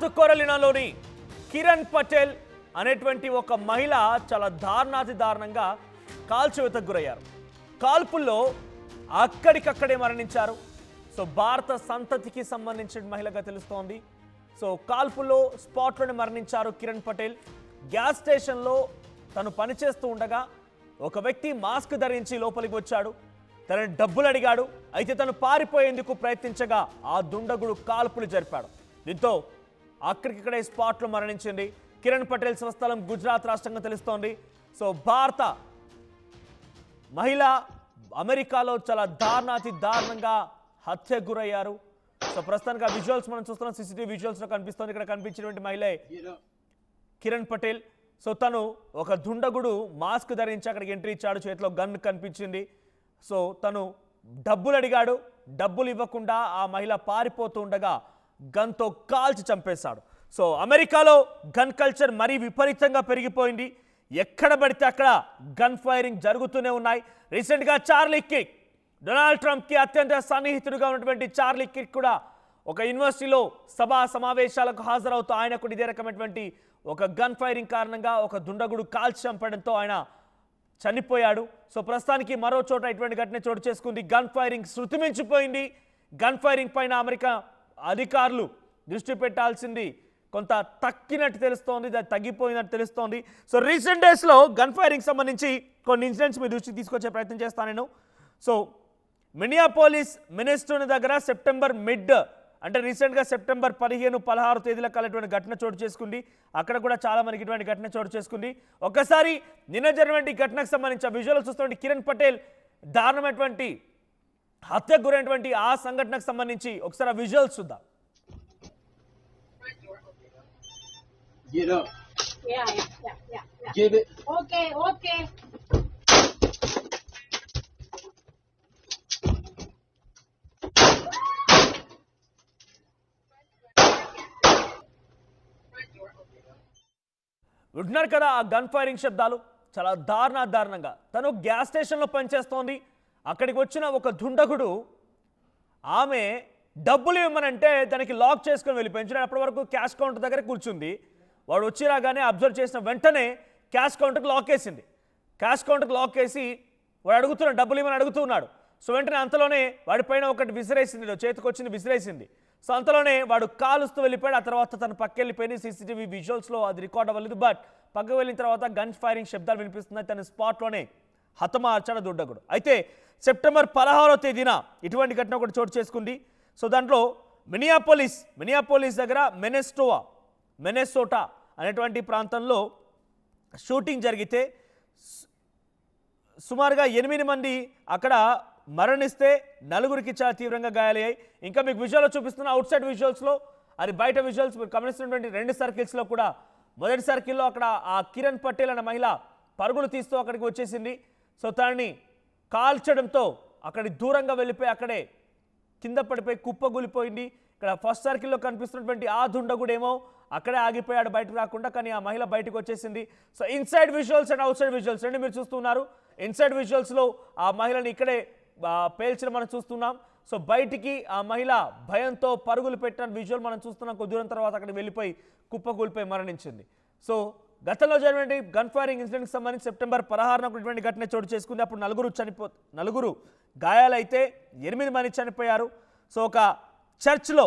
North కొరలినాలోని Kiran Patel అనేటువంటి ఒక మహిళ చాలా దారుణాతి దారుణంగా కాల్చివేతకు గురయ్యారు. కాల్పుల్లో అక్కడికక్కడే మరణించారు. సో భారత సంతతికి సంబంధించిన మహిళగా తెలుస్తోంది. సో కాల్పుల్లో స్పాట్లోనే మరణించారు కిరణ్ పటేల్. గ్యాస్ స్టేషన్లో తను పనిచేస్తూ ఉండగా ఒక వ్యక్తి మాస్క్ ధరించి లోపలికి వచ్చాడు. తనని డబ్బులు అడిగాడు. అయితే తను పారిపోయేందుకు ప్రయత్నించగా ఆ దుండగుడు కాల్పులు జరిపాడు. దీంతో అక్కడికిక్కడే స్పాట్లో మరణించింది. కిరణ్ పటేల్ స్వస్థలం గుజరాత్ రాష్ట్రంగా తెలుస్తోంది. సో భారత మహిళ అమెరికాలో చాలా దారుణాతి దారుణంగా హత్యకు గురయ్యారు. సో ప్రస్తుతానికి ఆ విజువల్స్ మనం చూస్తున్నాం. సీసీటీవీ విజువల్స్లో కనిపిస్తోంది. ఇక్కడ కనిపించినటువంటి మహిళే కిరణ్ పటేల్. సో తను ఒక దుండగుడు మాస్క్ ధరించి అక్కడికి ఎంట్రీ ఇచ్చాడు. చేతిలో గన్ కనిపించింది. సో తను డబ్బులు అడిగాడు. డబ్బులు ఇవ్వకుండా ఆ మహిళ పారిపోతూ ఉండగా గన్తో కాల్చి చంపేశాడు. సో అమెరికాలో గన్ కల్చర్ మరీ విపరీతంగా పెరిగిపోయింది. ఎక్కడ పడితే అక్కడ గన్ ఫైరింగ్ జరుగుతూనే ఉన్నాయి. రీసెంట్గా చార్లీ కిర్క్, డొనాల్డ్ ట్రంప్కి అత్యంత సన్నిహితుడిగా ఉన్నటువంటి చార్లీ కిర్క్ కూడా ఒక యూనివర్సిటీలో సభా సమావేశాలకు హాజరవుతూ ఆయనకు ఇదే రకమైనటువంటి ఒక గన్ ఫైరింగ్ కారణంగా ఒక దుండగుడు కాల్చి చంపడంతో ఆయన చనిపోయాడు. సో ప్రస్తుతానికి మరో చోట ఇటువంటి ఘటన చోటు చేసుకుంది. గన్ ఫైరింగ్ శృతిమించిపోయింది. గన్ ఫైరింగ్ పైన అమెరికా అధికారులు దృష్టి పెట్టాల్సింది కొంత తగ్గినట్టు తెలుస్తోంది, తగ్గిపోయినట్టు తెలుస్తోంది. సో రీసెంట్ డేస్లో గన్ ఫైరింగ్ సంబంధించి కొన్ని ఇన్సిడెంట్స్ మీ దృష్టికి తీసుకొచ్చే ప్రయత్నం చేస్తాను నేను. సో మినియాపోలిస్ మినిస్టోని దగ్గర సెప్టెంబర్ మిడ్ అంటే రీసెంట్గా సెప్టెంబర్ 15-16 తేదీల కాలటువంటి ఘటన చోటు చేసుకుంది. అక్కడ కూడా చాలా మనకి ఇటువంటి ఘటన చోటు చేసుకుంది. ఒక్కసారి నిన్న జరిగినటువంటి ఘటనకు సంబంధించి విజువల్ చూస్తున్నటువంటి కిరణ్ పటేల్ దారుణమైనటువంటి హత్యకు గురైనటువంటి ఆ సంఘటనకు సంబంధించి ఒకసారి ఆ విజువల్స్ చూద్దాం. Get up. Yeah. Give it. Okay. వింటున్నారు కదా ఆ గన్ ఫైరింగ్ శబ్దాలు. చాలా దారుణంగా తను గ్యాస్ స్టేషన్లో పనిచేస్తోంది. అక్కడికి వచ్చిన ఒక దుండగుడు ఆమె డబ్బులు ఇవ్వమనంటే దానికి లాక్ చేసుకొని వెళ్ళిపోయించాడు. అప్పటి వరకు క్యాష్ కౌంటర్ దగ్గర కూర్చుంది. వాడు వచ్చి రాగానే అబ్జర్వ్ చేసిన వెంటనే క్యాష్ కౌంటర్కి లాక్ వేసింది. క్యాష్ కౌంటర్కి లాక్ వేసి వాడు అడుగుతున్నాడు, డబ్బులు ఇవ్వమని అడుగుతున్నాడు. సో వెంటనే అంతలోనే వాడి పైన ఒకటి విసిరేసింది, చేతికి వచ్చింది విసిరేసింది. సో అంతలోనే వాడు కాలుస్తూ వెళ్ళిపోయాడు. ఆ తర్వాత తను పక్కెళ్ళిపోయింది. సీసీటీవీ విజువల్స్లో అది రికార్డ్ అవ్వలేదు. బట్ పక్కకు వెళ్ళిన తర్వాత గన్ ఫైరింగ్ శబ్దాలు వినిపిస్తున్నాయి. తన స్పాట్లోనే హతమార్చాడు దుండగుడు. అయితే సెప్టెంబర్ 16వ తేదీన ఇటువంటి ఘటన ఒకటి చోటు చేసుకుంది. సో దాంట్లో మినియాపోలిస్ దగ్గర మినెసోటా అనేటువంటి ప్రాంతంలో షూటింగ్ జరిగితే సుమారుగా 8 మంది అక్కడ మరణిస్తే 4గురికి చాలా తీవ్రంగా గాయాలయ్యాయి. ఇంకా మీకు విజువల్లో చూపిస్తున్న అవుట్ సైడ్ విజువల్స్లో అది బయట విజువల్స్ మీరు గమనిస్తున్నటువంటి 2 సర్కిల్స్లో కూడా మొదటి సర్కిల్లో అక్కడ ఆ కిరణ్ పటేల్ అనే మహిళ పరుగులు తీస్తూ అక్కడికి వచ్చేసింది. సో తనని కాల్చడంతో అక్కడి దూరంగా వెళ్ళిపోయి అక్కడే కింద పడిపోయి కుప్పగూలిపోయింది. ఇక్కడ ఫస్ట్ సర్కిల్లో కనిపిస్తున్నటువంటి ఆ దుండగుడేమో అక్కడే ఆగిపోయాడు బయటకు రాకుండా. కానీ ఆ మహిళ బయటకు వచ్చేసింది. So inside visuals and out side visuals రెండు మీరు చూస్తున్నారు. ఇన్సైడ్ విజువల్స్లో ఆ మహిళని ఇక్కడే పేల్చడం మనం చూస్తున్నాం. సో బయటికి ఆ మహిళ భయంతో పరుగులు పెట్టిన విజువల్ మనం చూస్తున్నాం. కొద్ది దూరం తర్వాత అక్కడికి వెళ్ళిపోయి కుప్పకూలిపోయి మరణించింది. సో గతంలో జరిగిన గన్ ఫైరింగ్ ఇన్సిడెంట్కి సంబంధించి సెప్టెంబర్ 16న ఇటువంటి ఘటన చోటు చేసుకుంది. అప్పుడు 4 గాయాలైతే 8 మంది చనిపోయారు. సో ఒక చర్చ్లో,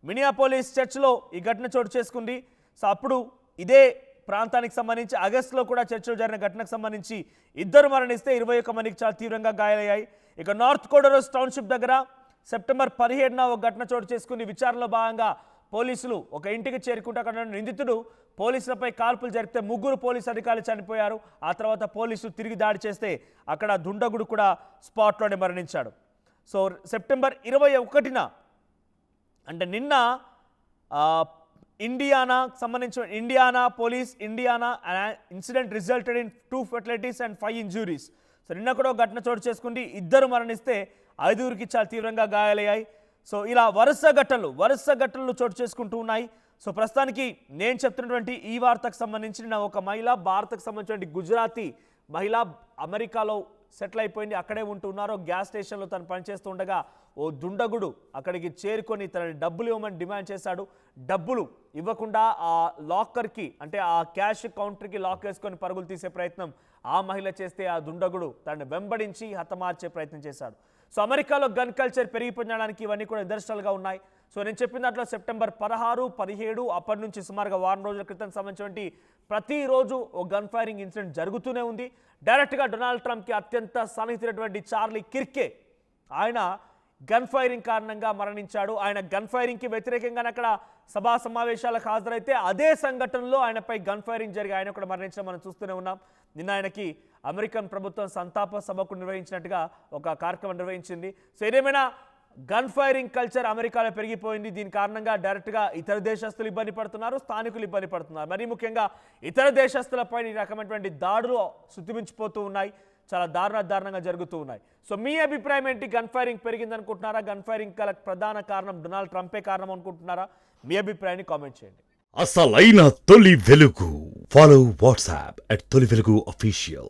మినియాపోలిస్ చర్చ్లో ఈ ఘటన చోటు చేసుకుంది. సో అప్పుడు ఇదే ప్రాంతానికి సంబంధించి ఆగస్టులో కూడా చర్చిలో జరిగిన ఘటనకు సంబంధించి 2 మరణిస్తే 21 మందికి చాలా తీవ్రంగా గాయాలయ్యాయి. ఇక నార్త్ కోడరోస్ టౌన్షిప్ దగ్గర సెప్టెంబర్ 17న ఒక ఘటన చోటు చేసుకుంది. విచారణలో భాగంగా పోలీసులు ఒక ఇంటికి చేరుకుంటే అక్కడ నిందితుడు పోలీసులపై కాల్పులు జరిపితే 3 పోలీసు అధికారులు చనిపోయారు. ఆ తర్వాత పోలీసులు తిరిగి దాడి చేస్తే అక్కడ దుండగుడు కూడా స్పాట్లోనే మరణించాడు. సో సెప్టెంబర్ 21న అంటే నిన్న Indiana police incident resulted in 2 fatalities and 5 injuries. So నిన్న కూడా ఘటన చోటు చేసుకుంది. 2 మరణిస్తే 5గురికి చాలా తీవ్రంగా గాయాలయ్యాయి. సో ఇలా వరుస ఘటనలు చోటు చేసుకుంటూ ఉన్నాయి. సో ప్రస్తుతానికి నేను చెప్తున్నటువంటి ఈ వార్తకు సంబంధించిన ఒక మహిళ, భారత్కు సంబంధించిన గుజరాతీ మహిళ అమెరికాలో సెటిల్ అయిపోయింది, అక్కడే ఉంటున్నారు. గ్యాస్ స్టేషన్లో తను పనిచేస్తూ ఉండగా ఓ దుండగుడు అక్కడికి చేరుకొని తనని డబ్బులు ఇవ్వమని డిమాండ్ చేశాడు. డబ్బులు ఇవ్వకుండా ఆ లాకర్కి, అంటే ఆ క్యాష్ కౌంటర్కి లాక్ వేసుకొని పరుగులు తీసే ప్రయత్నం ఆ మహిళ చేస్తే ఆ దుండగుడు తనని వెంబడించి హతమార్చే ప్రయత్నం చేశాడు. సో అమెరికాలో గన్ కల్చర్ పెరిగిపోయడానికి ఇవన్నీ కూడా నిదర్శనాలుగా ఉన్నాయి. సో నేను చెప్పిన దాంట్లో సెప్టెంబర్ 16, 17 అప్పటి నుంచి సుమారుగా వారం రోజుల క్రితం సంబంధించినటువంటి ప్రతిరోజు ఓ గన్ ఫైరింగ్ ఇన్సిడెంట్ జరుగుతూనే ఉంది. డైరెక్ట్గా డొనాల్డ్ ట్రంప్కి అత్యంత సన్నిహితుడైనటువంటి చార్లీ కిర్కే ఆయన గన్ ఫైరింగ్ కారణంగా మరణించాడు. ఆయన గన్ ఫైరింగ్కి వ్యతిరేకంగానే అక్కడ సభా సమావేశాలకు హాజరైతే అదే సంఘటనలో ఆయనపై గన్ ఫైరింగ్ జరిగి ఆయన కూడా మరణించడం మనం చూస్తూనే ఉన్నాం. నిన్న ఆయనకి అమెరికన్ ప్రభుత్వం సంతాప సభకు నిర్వహించినట్టుగా ఒక కార్యక్రమం నిర్వహించింది. సో ఏదేమైనా గన్ ఫైరింగ్ కల్చర్ అమెరికాలో పెరిగిపోయింది. దీని కారణంగా డైరెక్ట్గా ఇతర దేశస్తులు ఇబ్బంది పడుతున్నారు, స్థానికులు ఇబ్బంది పడుతున్నారు. మరీ ముఖ్యంగా ఇతర దేశస్తులపై ఈ రకమైనటువంటి దాడులు శుద్ధిమించిపోతూ ఉన్నాయి, చాలా దారుణంగా జరుగుతూ ఉన్నాయి. సో మీ అభిప్రాయం ఏంటి? గన్ ఫైరింగ్ పెరిగిందనుకుంటున్నారా? గన్ ఫైరింగ్ గల ప్రధాన కారణం డొనాల్డ్ ట్రంపే కారణం అనుకుంటున్నారా? మీ అభిప్రాయాన్ని కామెంట్ చేయండి. అసలైన తొలి వెలుగు. ఫాలో వాట్సాప్ @తొలి వెలుగు official.